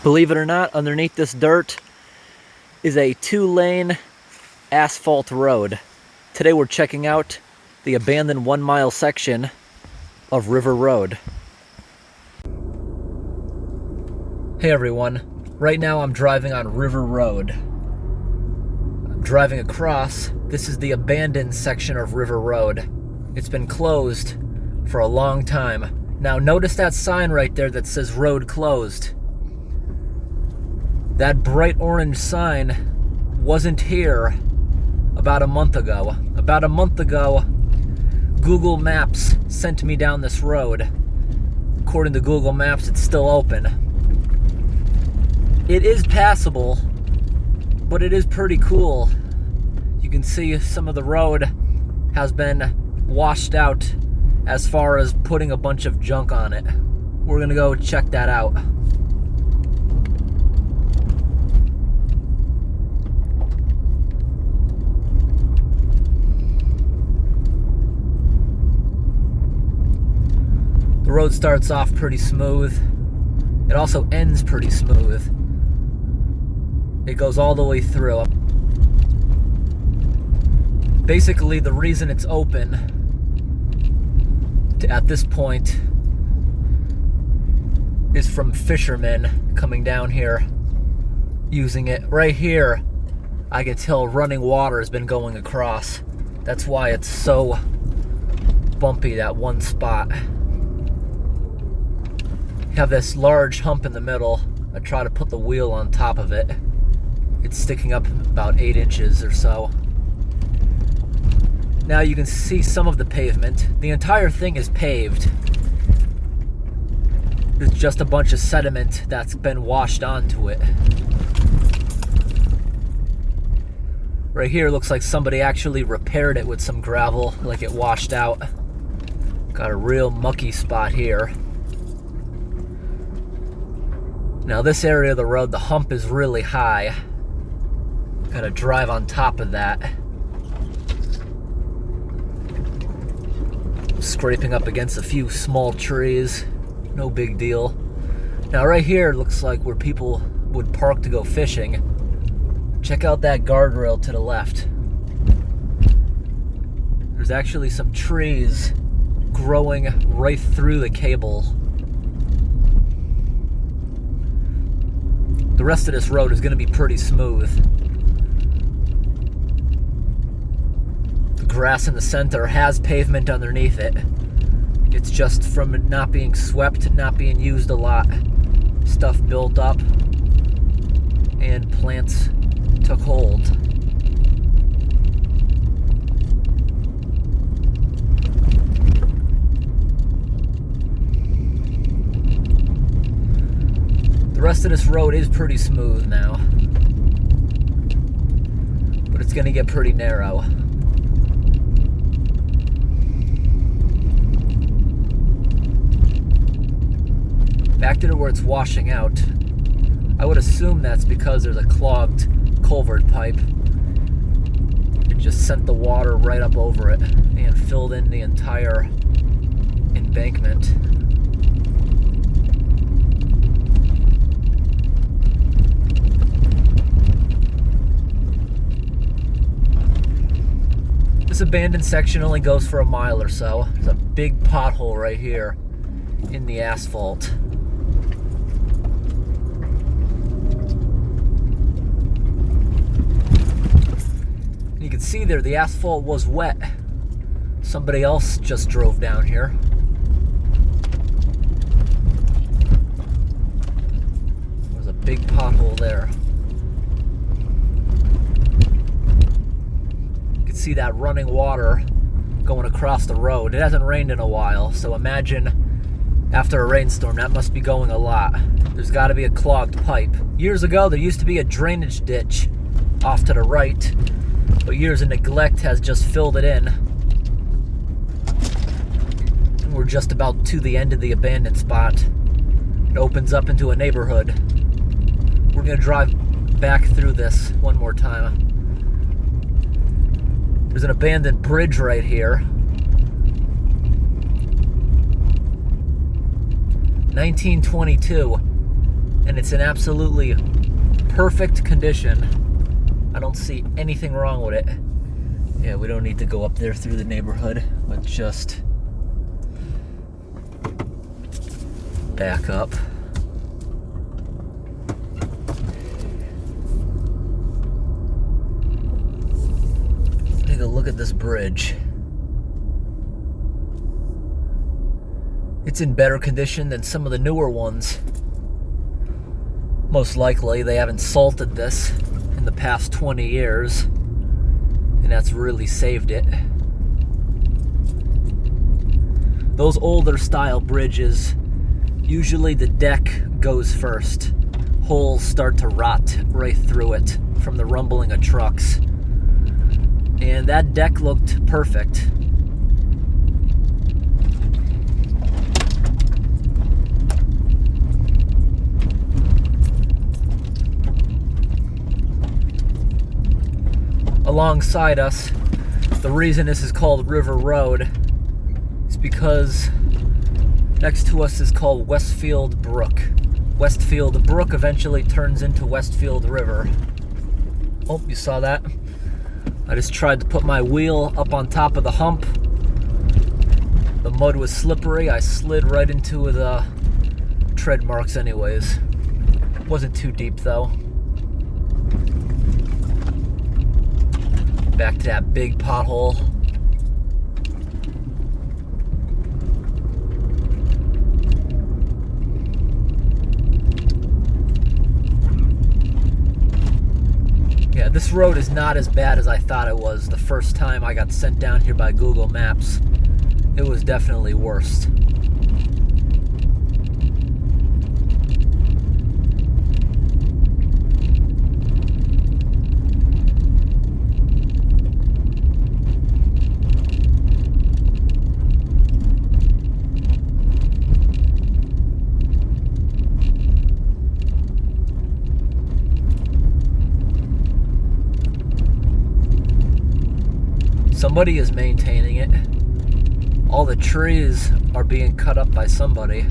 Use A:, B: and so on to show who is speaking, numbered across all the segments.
A: Believe it or not, underneath this dirt is a 2-lane asphalt road. Today we're checking out the abandoned 1-mile section of River Road. Hey everyone, right now I'm driving on River Road. I'm driving across. This is the abandoned section of River Road. It's been closed for a long time. Now notice that sign right there that says road closed. That bright orange sign wasn't here about a month ago. About a month ago, Google Maps sent me down this road. According to Google Maps, it's still open. It is passable, but it is pretty cool. You can see some of the road has been washed out as far as putting a bunch of junk on it. We're gonna go check that out. The road starts off pretty smooth. It also ends pretty smooth. It goes all the way through. Basically, the reason it's open at this point is from fishermen coming down here using it. Right here, I can tell running water has been going across. That's why it's so bumpy, that one spot. Have this large hump in the middle. I try to put the wheel on top of it. It's sticking up about 8 inches or so. Now you can see some of the pavement. The entire thing is paved. It's just a bunch of sediment that's been washed onto it. Right here looks like somebody actually repaired it with some gravel, like it washed out. Got a real mucky spot here. Now this area of the road, the hump is really high. Gotta drive on top of that. Scraping up against a few small trees. No big deal. Now right here looks like where people would park to go fishing. Check out that guardrail to the left. There's actually some trees growing right through the cable. The rest of this road is going to be pretty smooth. The grass in the center has pavement underneath it. It's just from it not being swept, not being used a lot. Stuff built up and plants took hold. The rest of this road is pretty smooth now, but it's going to get pretty narrow. Back to where it's washing out. I would assume that's because there's a clogged culvert pipe. It just sent the water right up over it and filled in the entire embankment. This abandoned section only goes for a mile or so. There's a big pothole right here in the asphalt. You can see there the asphalt was wet. Somebody else just drove down here. There's a big pothole there. See that running water going across the road. It hasn't rained in a while, so imagine after a rainstorm, that must be going a lot. There's got to be a clogged pipe. Years ago, there used to be a drainage ditch off to the right, but years of neglect has just filled it in. And we're just about to the end of the abandoned spot. It opens up into a neighborhood. We're gonna drive back through this one more time. There's an abandoned bridge right here. 1922. and it's in absolutely perfect condition. I don't see anything wrong with it. Yeah, we don't need to go up there through the neighborhood, but just back up. Take a look at this bridge. It's in better condition than some of the newer ones. Most likely they haven't salted this in the past 20 years, and that's really saved it. Those older style bridges, usually the deck goes first. Holes start to rot right through it from the rumbling of trucks. And that deck looked perfect. Alongside us, the reason this is called River Road is because next to us is called Westfield Brook. Westfield Brook eventually turns into Westfield River. Oh, you saw that? I just tried to put my wheel up on top of the hump. The mud was slippery. I slid right into the tread marks anyways. Wasn't too deep though. Back to that big pothole. Yeah, this road is not as bad as I thought it was. The first time I got sent down here by Google Maps, it was definitely worse. Somebody is maintaining it. All the trees are being cut up by somebody.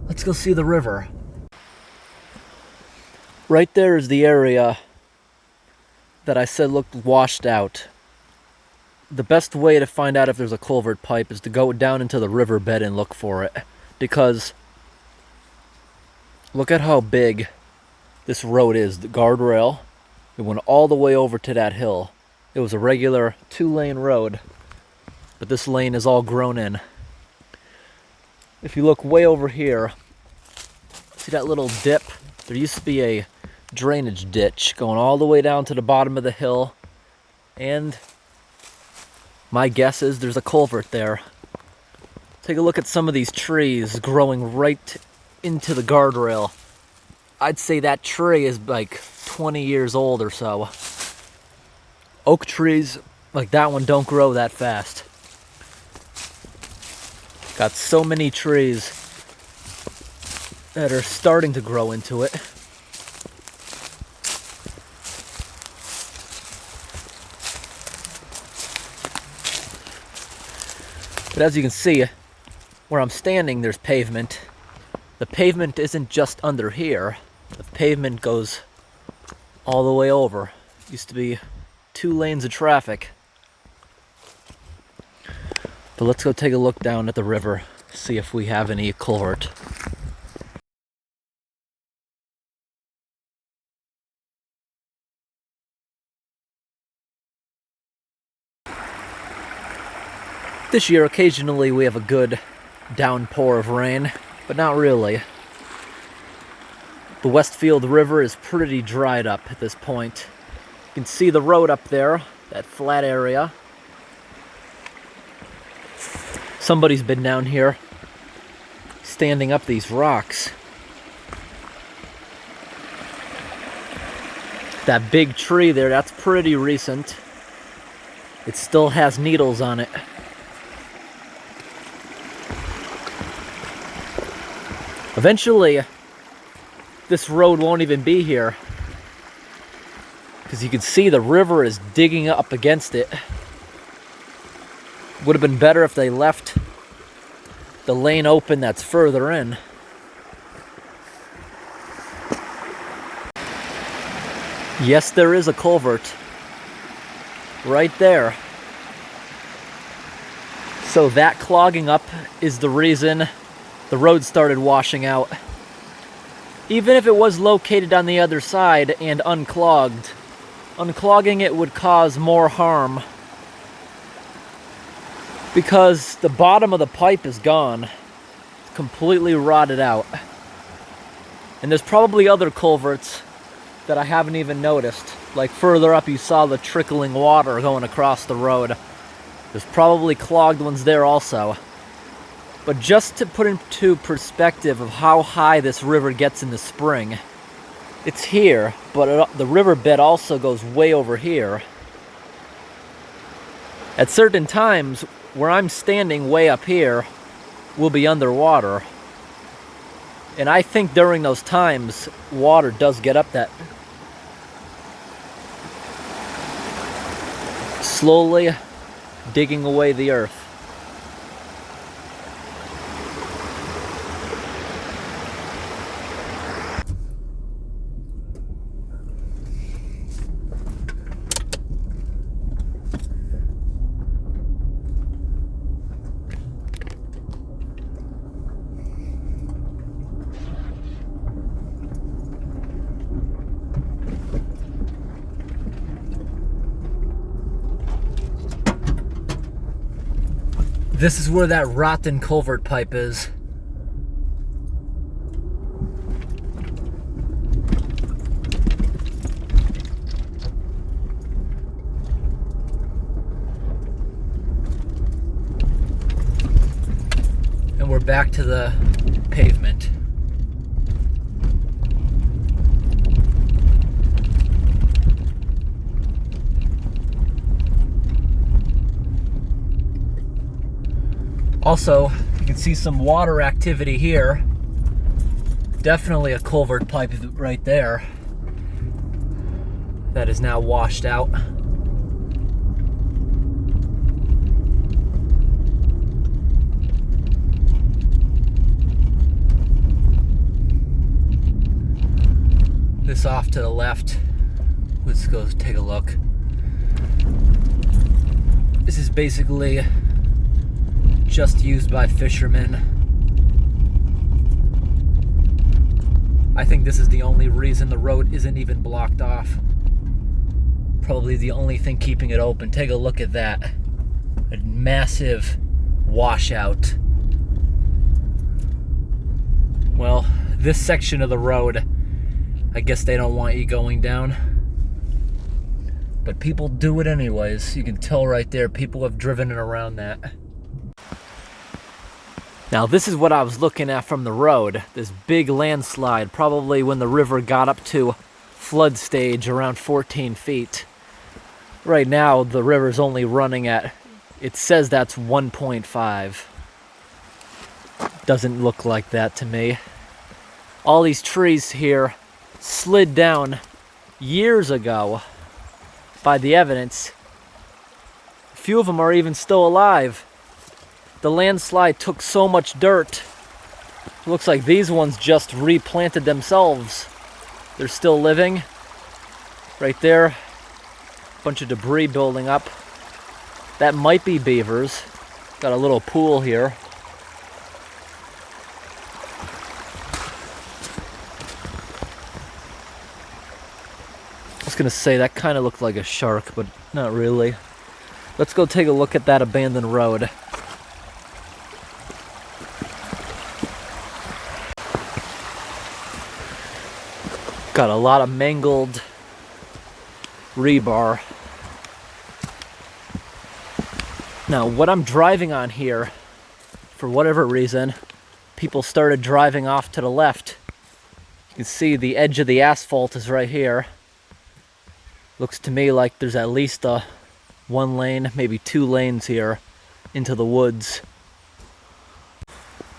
A: Let's go see the river. Right there is the area that I said looked washed out. The best way to find out if there's a culvert pipe is to go down into the riverbed and look for it. Because look at how big this road is. The guardrail, it went all the way over to that hill. It was a regular 2-lane road, but this lane is all grown in. If you look way over here, see that little dip? There used to be a drainage ditch going all the way down to the bottom of the hill, and my guess is there's a culvert there. Take a look at some of these trees growing right into the guardrail. I'd say that tree is like 20 years old or so. Oak trees like that one don't grow that fast. Got so many trees that are starting to grow into it. But as you can see, where I'm standing, there's pavement. The pavement isn't just under here. The pavement goes all the way over. Used to be 2 lanes of traffic. But let's go take a look down at the river, see if we have any culvert. This year, occasionally we have a good downpour of rain, but not really. The Westfield River is pretty dried up at this point. You can see the road up there, that flat area. Somebody's been down here. standing up these rocks. That big tree there, that's pretty recent. It still has needles on it. Eventually, this road won't even be here, because you can see the river is digging up against it. Would have been better if they left the lane open that's further in. Yes, there is a culvert right there. So that clogging up is the reason the road started washing out. Even if it was located on the other side and unclogged, unclogging it would cause more harm, because the bottom of the pipe is gone. It's completely rotted out. And there's probably other culverts that I haven't even noticed. Like further up, you saw the trickling water going across the road. There's probably clogged ones there also. But just to put into perspective of how high this river gets in the spring, it's here, but the riverbed also goes way over here. At certain times, where I'm standing way up here will be underwater. And I think during those times, water does get up that. Slowly digging away the earth. This is where that rotten culvert pipe is. And we're back to the pavement. Also, you can see some water activity here. Definitely a culvert pipe right there that is now washed out. This off to the left. Let's go take a look. This is basically just used by fishermen. I think this is the only reason the road isn't even blocked off. Probably the only thing keeping it open. Take a look at that. A massive washout. Well, this section of the road, I guess they don't want you going down. But people do it anyways. You can tell right there, people have driven it around that. Now this is what I was looking at from the road. This big landslide, probably when the river got up to flood stage around 14 feet. Right now the river's only running at, it says that's 1.5. Doesn't look like that to me. All these trees here slid down years ago by the evidence. A few of them are even still alive. The landslide took so much dirt. It looks like these ones just replanted themselves. They're still living. Right there, bunch of debris building up. That might be beavers. Got a little pool here. I was gonna say that kind of looked like a shark, but not really. Let's go take a look at that abandoned road. Got a lot of mangled rebar. Now, what I'm driving on here, for whatever reason, people started driving off to the left. You can see the edge of the asphalt is right here. Looks to me like there's at least a 1 lane, maybe 2 lanes here into the woods.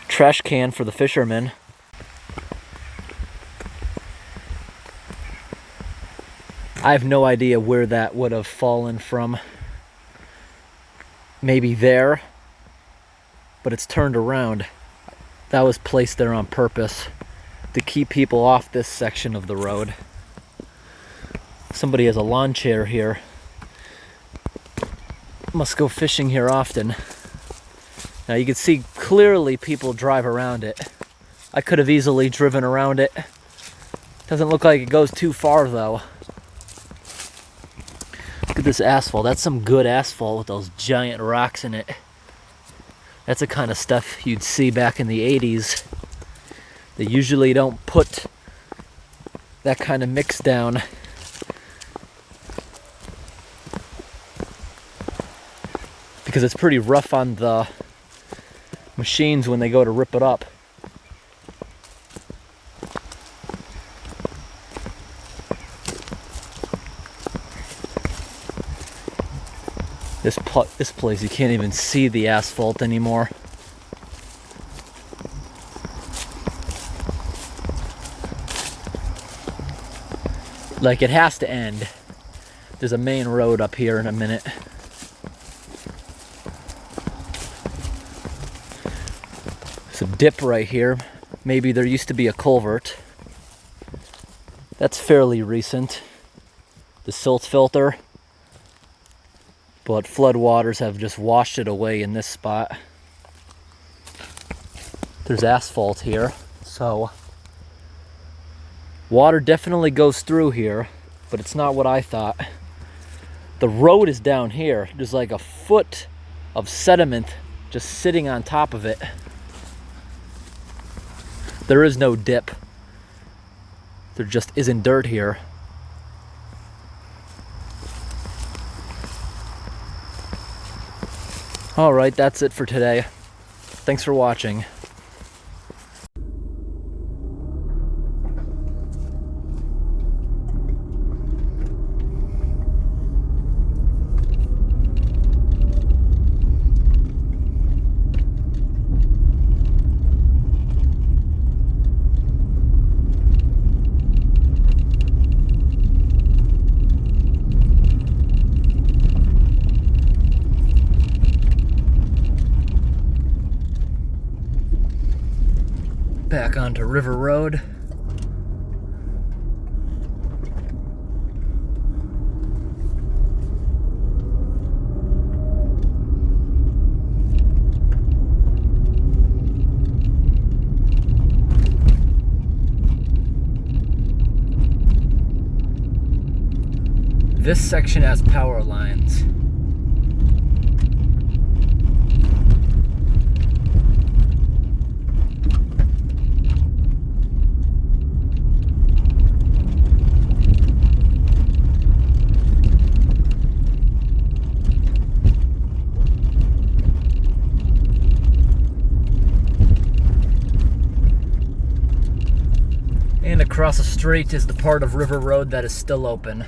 A: Trash can for the fishermen. I have no idea where that would have fallen from. Maybe there, but it's turned around. That was placed there on purpose to keep people off this section of the road. Somebody has a lawn chair here. Must go fishing here often. Now you can see clearly people drive around it. I could have easily driven around it. Doesn't look like it goes too far though. Look at this asphalt. That's some good asphalt with those giant rocks in it. That's the kind of stuff you'd see back in the 80s. They usually don't put that kind of mix down. Because it's pretty rough on the machines when they go to rip it up. This place, you can't even see the asphalt anymore. Like, it has to end. There's a main road up here in a minute. There's a dip right here. Maybe there used to be a culvert. That's fairly recent. The silt filter. But floodwaters have just washed it away in this spot. There's asphalt here, so water definitely goes through here, but it's not what I thought. The road is down here. There's like a foot of sediment just sitting on top of it. There is no dip. There just isn't dirt here. All right, that's it for today. Thanks for watching. Back onto River Road. This section has power lines. And across the street is the part of River Road that is still open.